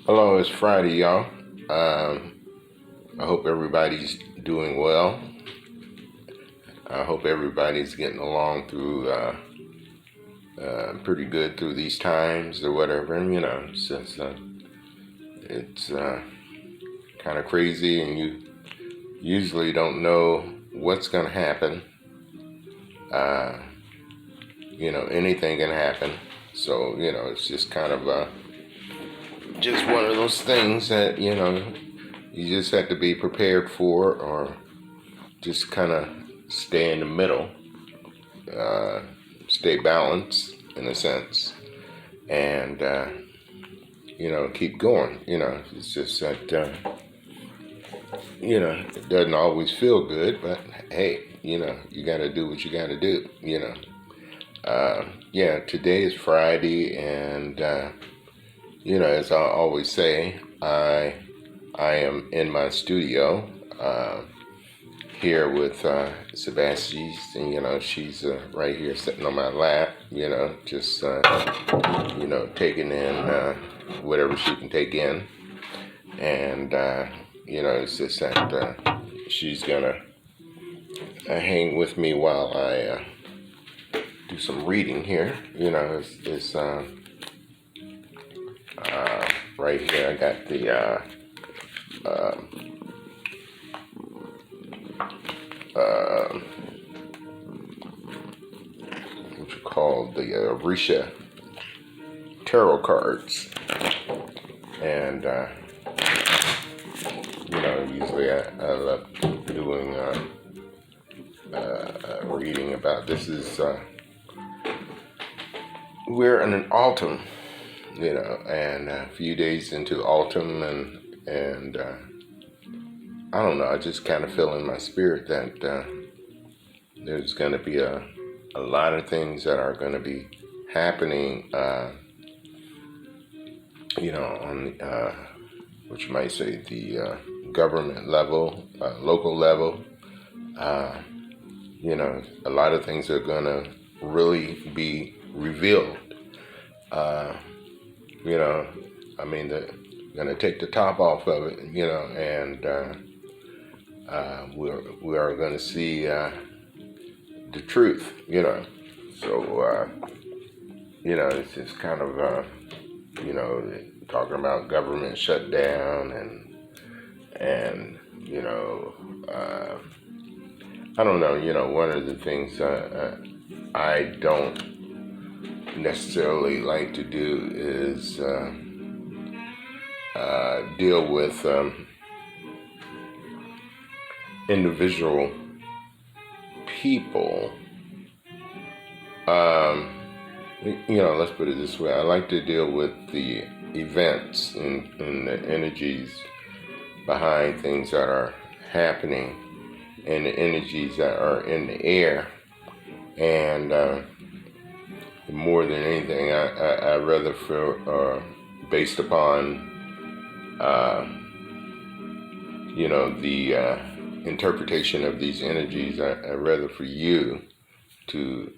Hello, it's Friday, y'all. I hope everybody's doing well. I hope everybody's getting along through pretty good through these times or whatever. And since it's kind of crazy, and you usually don't know what's going to happen. Uh, Anything can happen. So it's just kind of just one of those things that you just have to be prepared for, or just kind of stay in the middle, uh, stay balanced in a sense, and keep going. It's just that it doesn't always feel good, but hey, you got to do what you got to do. Today is Friday, and as I always say, I am in my studio. Here with Sebastian, and she's right here sitting on my lap, just taking in whatever she can take in, and it's just that she's gonna hang with me while I do some reading here. It's right here. I got the what you call the Orisha tarot cards, and usually I love doing reading about this. Is we're in an autumn, and a few days into autumn, and I don't know. I just kind of feel in my spirit that there's going to be a lot of things that are going to be happening, on what you might say the government level, local level. A lot of things are going to really be revealed. They're going to take the top off of it, and we are going to see the truth, So, it's just kind of, talking about government shutdown, and I don't know, one of the things I don't necessarily like to do is deal with individual people. Let's put it this way. I like to deal with the events and the energies behind things that are happening, and the energies that are in the air. And more than anything, I rather feel based upon the interpretation of these energies. I rather for you to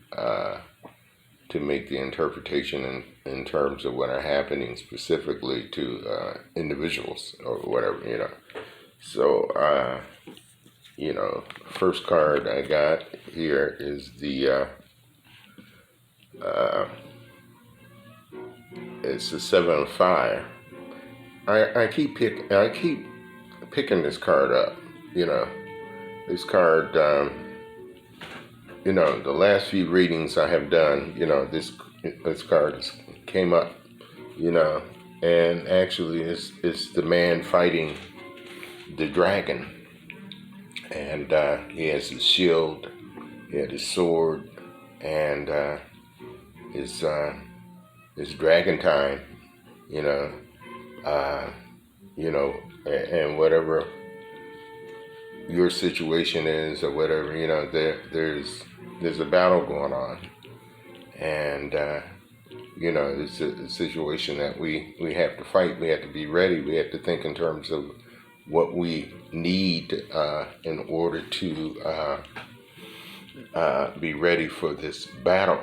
make the interpretation in terms of what are happening specifically to individuals or whatever. So first card I got here is the it's the Seven of Fire. I keep picking this card up. This card. The last few readings I have done, this card came up, and actually it's the man fighting the dragon, and he has his shield, he had his sword, and his dragon time, and whatever your situation is or whatever, there's a battle going on, and it's a situation that we have to fight. We have to be ready. We have to think in terms of what we need in order to be ready for this battle.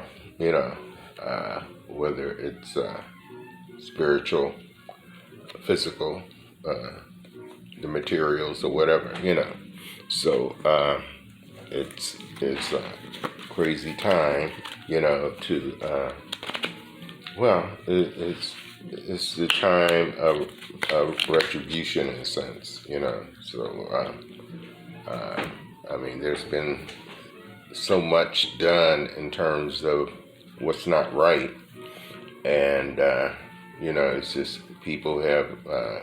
Whether it's spiritual, physical, uh, the materials or whatever, So it's a crazy time, to it's the time of retribution in a sense, So I mean, there's been so much done in terms of what's not right, and it's just people have uh,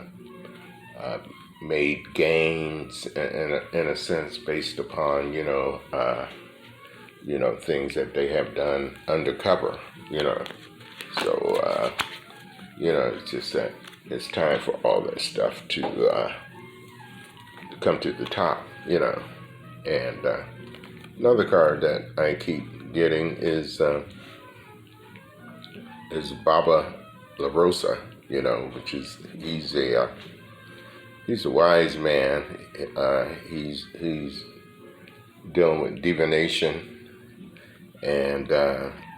made gains in a sense based upon things that they have done undercover, So it's just that it's time for all that stuff to come to the top, And another card that I keep getting is Baba La Rosa, which is he's a wise man. He's dealing with divination, and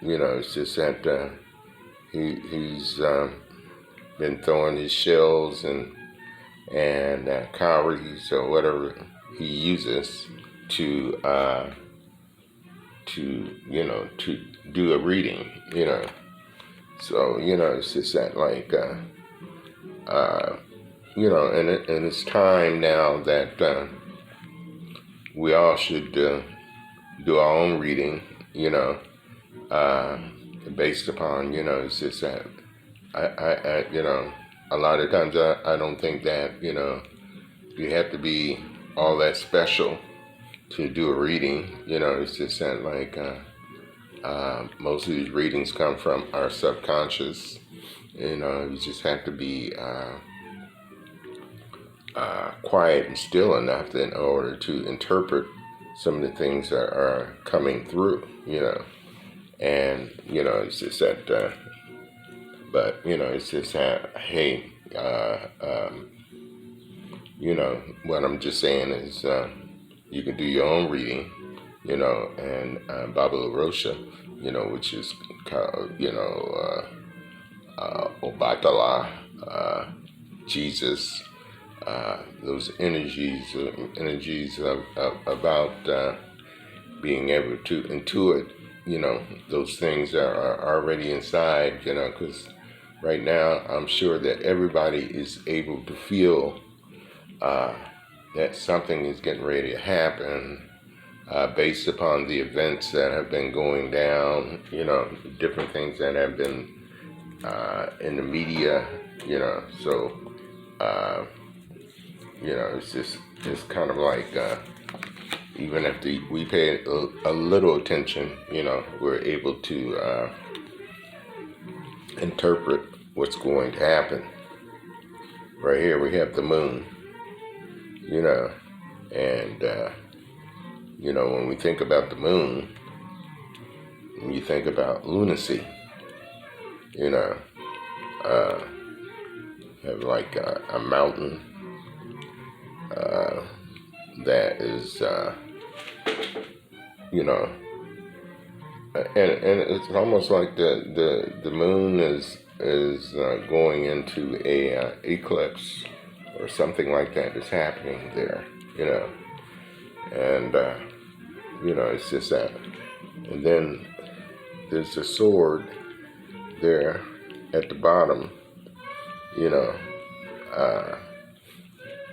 it's just that he's been throwing his shells and cowries or whatever he uses to to do a reading, So it's just that and it's time now that we all should do our own reading, based upon it's just that I a lot of times I don't think that you have to be all that special to do a reading. It's just that most of these readings come from our subconscious. You just have to be quiet and still enough in order to interpret some of the things that are coming through. And it's just that. But it's just that. Hey, what I'm just saying is you can do your own reading, and Baba La Rosa, which is called, Obatala, Jesus, those energies about being able to intuit, those things that are already inside, because right now I'm sure that everybody is able to feel that something is getting ready to happen based upon the events that have been going down, different things that have been in the media, So, it's kind of like even if we pay a little attention, we're able to interpret what's going to happen. Right here we have the moon, and when we think about the moon, when you think about lunacy, have like a mountain that is, and it's almost like the moon is going into a eclipse or something like that is happening there, and it's just that. And then there's a sword there at the bottom,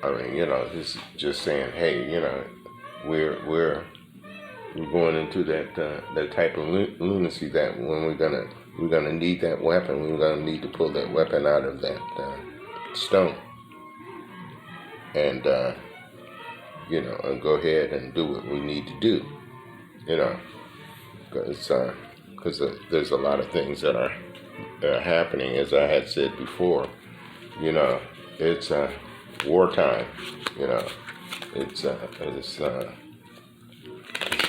I mean, this is just saying, hey, we're going into that type of lunacy that when we're gonna need that weapon, we're gonna need to pull that weapon out of that stone, and and go ahead and do what we need to do, because there's a lot of things that are happening, as I had said before. It's wartime. It's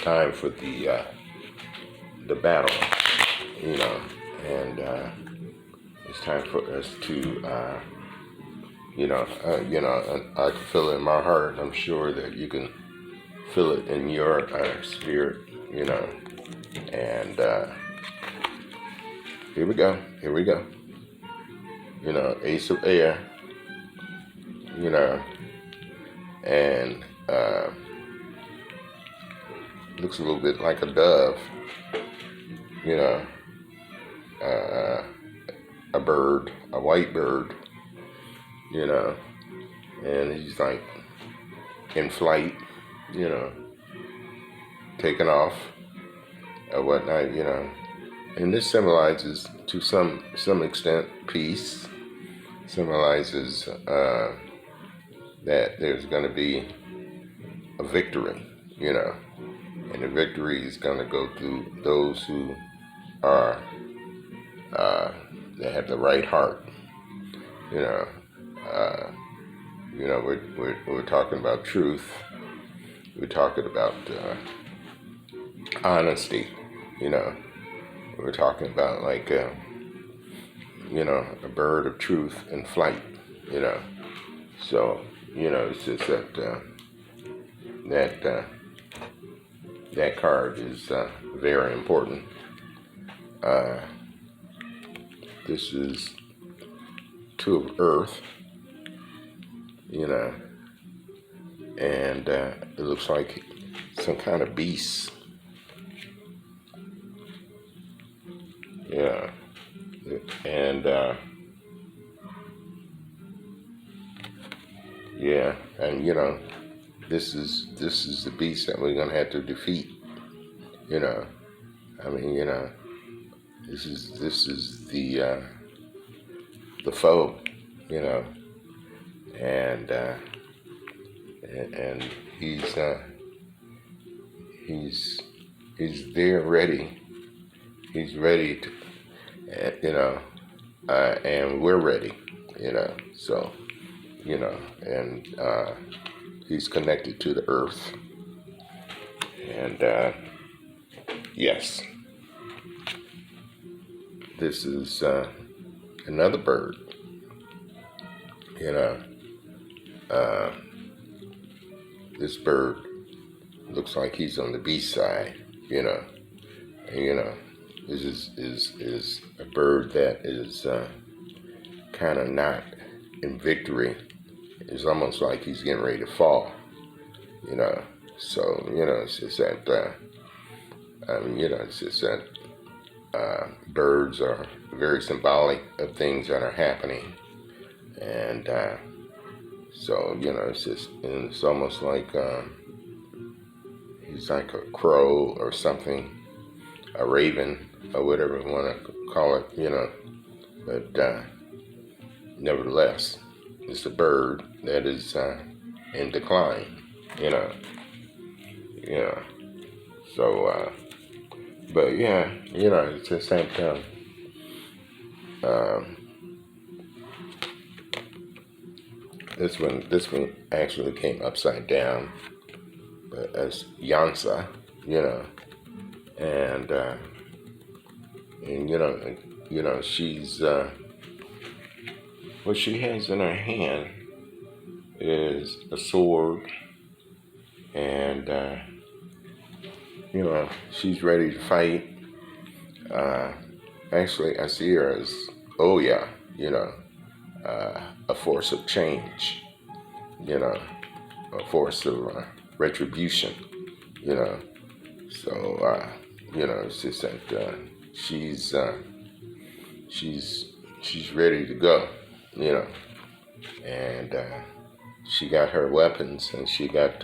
time for the battle. And it's time for us to I can feel it in my heart. I'm sure that you can feel it in your spirit. And here we go. Ace of Air, you know, and looks a little bit like a dove, you know, uh, a bird, a white bird, you know, and he's like in flight, you know, taking off or whatnot, and this symbolizes to some extent peace, symbolizes that there's going to be a victory, and the victory is going to go through those who are that have the right heart, you know. Uh, we're talking about truth. We're talking about honesty. You know, we're talking about like a bird of truth in flight. You know, so it's just that card is very important. This is Two of Earth. And it looks like some kind of beast. Yeah, and yeah, and this is the beast that we're gonna have to defeat. I mean, this is the foe. And and he's there ready. He's ready to, and we're ready. So and he's connected to the earth. And yes, this is another bird. This bird looks like he's on the beast side, and this is a bird that is kind of not in victory. It's almost like he's getting ready to fall, So it's just that it's just that birds are very symbolic of things that are happening, and so it's almost like he's like a crow or something, a raven or whatever you want to call it, but nevertheless, it's a bird that is in decline, yeah. So, but yeah, it's just that this one actually came upside down, but as Yansa, and she's what she has in her hand is a sword, and she's ready to fight. Actually, I see her as Oya, a force of change, a force of retribution, So, it's just that she's ready to go, and she got her weapons, and she got,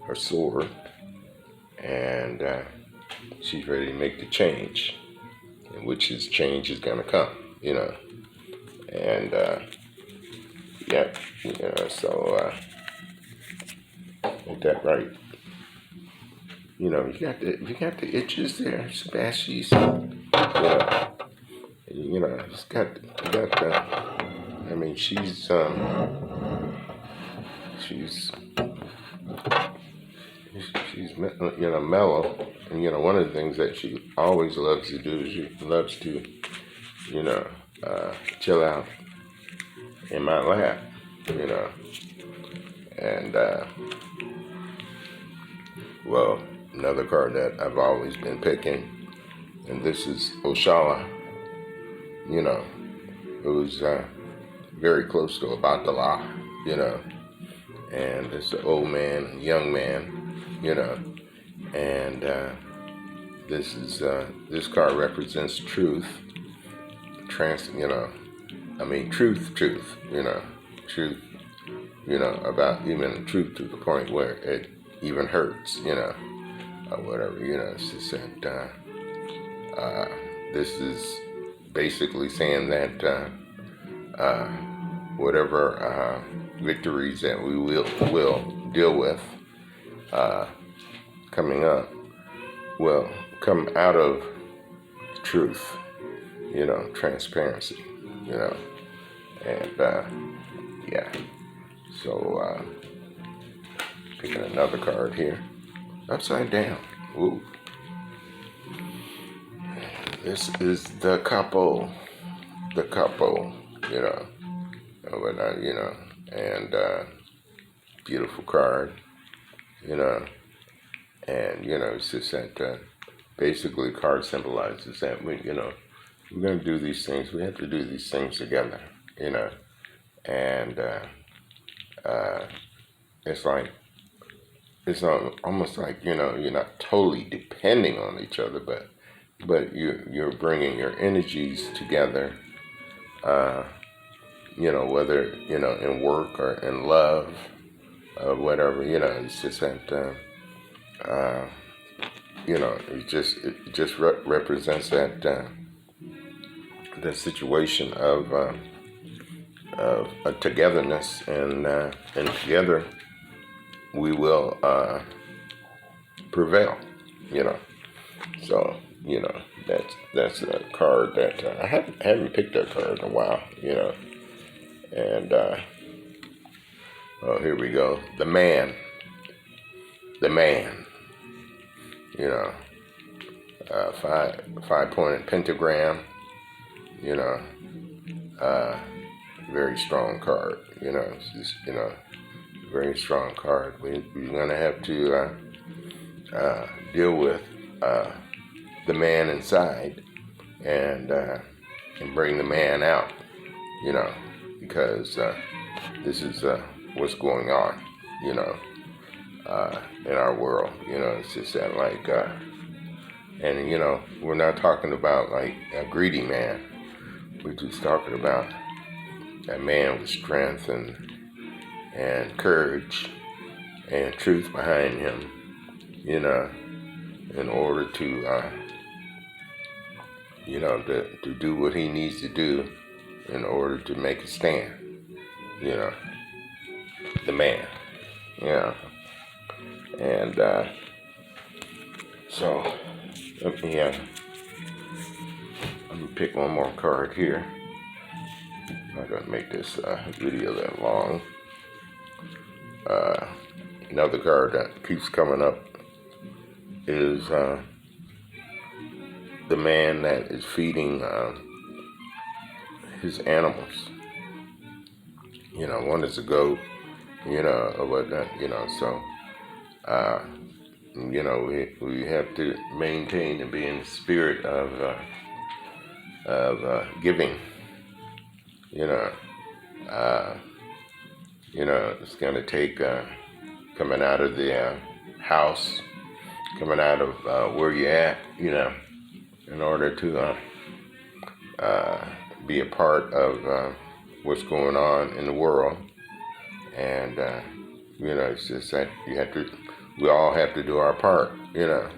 her sword, and she's ready to make the change, which is change is gonna come, and yeah, so ain't that right? You got the itches there, Sebastian. It's got the. I mean, she's mellow, and one of the things that she always loves to do is she loves to chill out in my lap, and well, another card that I've always been picking and this is Oshala, you know, who's very close to Obatala, you know, and it's an old man, young man, you know, and this card represents truth, truth, truth, about even truth to the point where it even hurts, or whatever, it's just that this is basically saying that whatever victories that we will deal with coming up will come out of truth, transparency, and yeah. So picking another card here, upside down. Ooh. This is the couple, and beautiful card, and it's just that basically card symbolizes that we're going to do these things. We have to do these things together, and it's almost like you're not totally depending on each other, but you're bringing your energies together, whether in work or in love or whatever, it's just that it just represents that the situation of a togetherness, and together we will prevail, So that's a card that I haven't picked that card in a while, and oh, here we go, the man, five-pointed pentagram, very strong card, it's just, very strong card. We're gonna have to deal with the man inside, and bring the man out, because this is what's going on, in our world. It's just that and we're not talking about like a greedy man. We're just talking about a man with strength and courage and truth behind him, in order to to do what he needs to do in order to make a stand, the man, and so let me pick one more card here. I'm not gonna make this video that long. Another card that keeps coming up is the man that is feeding his animals. One is a goat, or whatnot, so we have to maintain and be in the spirit of giving. It's gonna take coming out of the house, coming out of where you're at, in order to be a part of what's going on in the world. And it's just that we all have to do our part, we all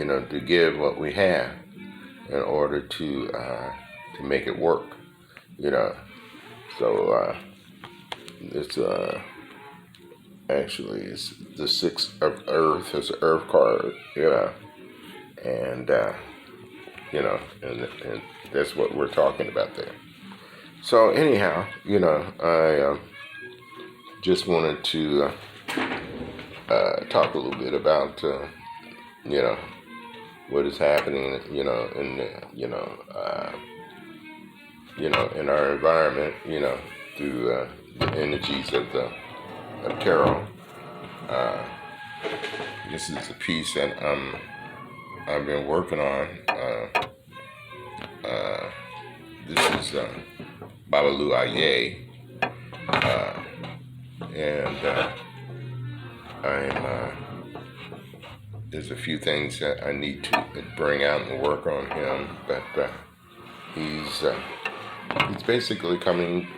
have to give what we have in order to make it work, so it's actually it's the Six of Earth. It's an Earth card, and and that's what we're talking about there. So anyhow, I just wanted to talk a little bit about what is happening, in in our environment, through the energies of tarot. This is a piece that I'm I've been working on. This is Babalu Aye, and I'm. There's a few things that I need to bring out and work on him, but he's basically coming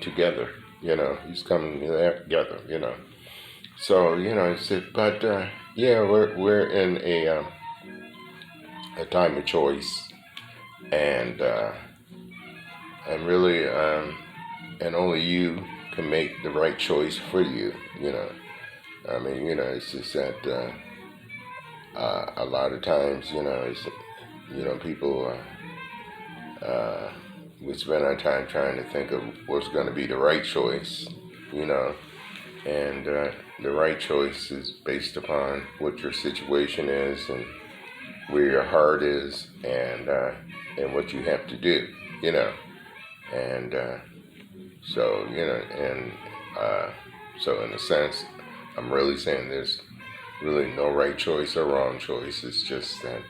together. He's coming together. So it's but yeah, we're in a time of choice, and really and only you can make the right choice for you. I mean, it's just that a lot of times, it's people we spend our time trying to think of what's going to be the right choice, you know, and the right choice is based upon what your situation is and where your heart is, and what you have to do, and and so in a sense, I'm really saying there's really no right choice or wrong choice. It's just that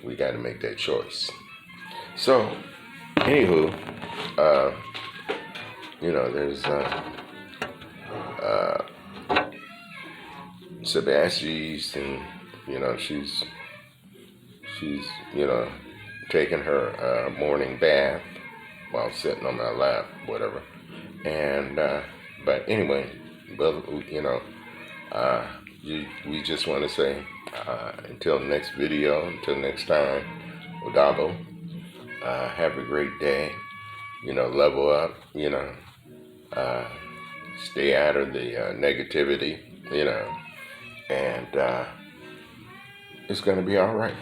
we got to make that choice. So, anywho, there's Sebastian, and she's taking her morning bath while sitting on my lap, whatever. And but anyway, but we just want to say until next video, until next time, Odabo. Have a great day. Level up. Stay out of the negativity. And it's gonna be all right.